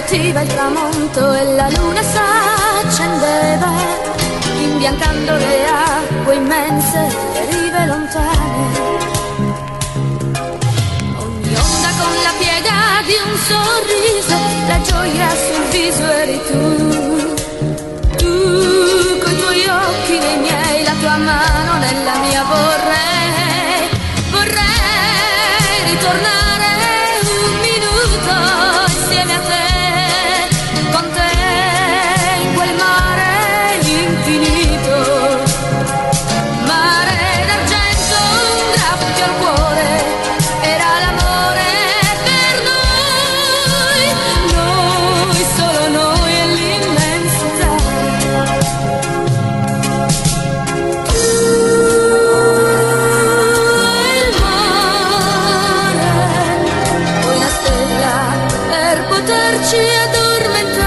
sortiva il tramonto e la luna s'accendeva, imbiancando le acque immense, le rive lontane. Ogni onda con la piega di un sorriso, la gioia sul viso eri tu coi tuoi occhi nei miei, la tua mano nella mia. Vorrei ritornare un minuto insieme a te, con te in quel mare infinito, mare d'argento, un graffio al cuore, era l'amore per noi, solo noi e l'immensità. Poterci addormentare,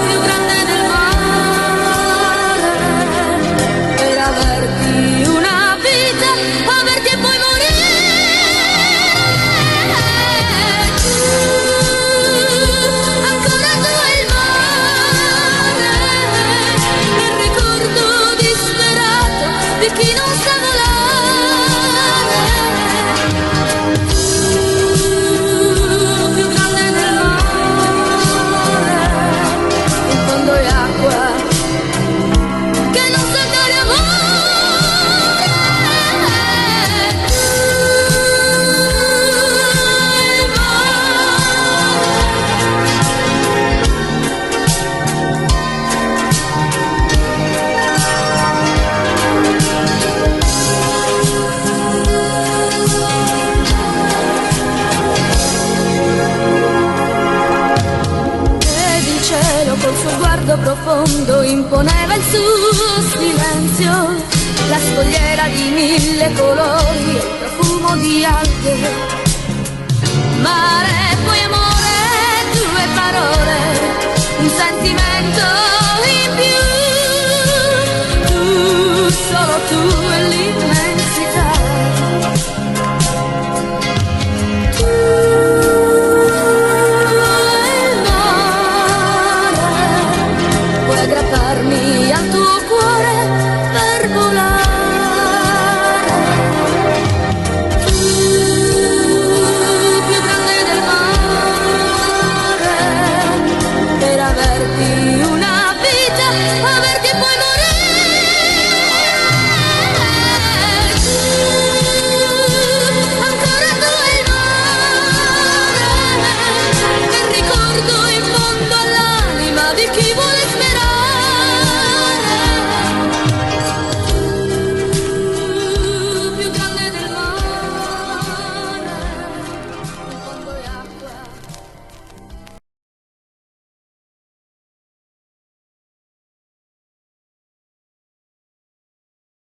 più grande del mare, per averti una vita, averti e poi morire. Ancora tu e il mare, il ricordo disperato di chi non sa volare. Col suo guardo profondo imponeva il suo silenzio, la scogliera di mille colori e il profumo di alghe. Mare, poi amore, due parole, un sentimento in più, tu, solo tu.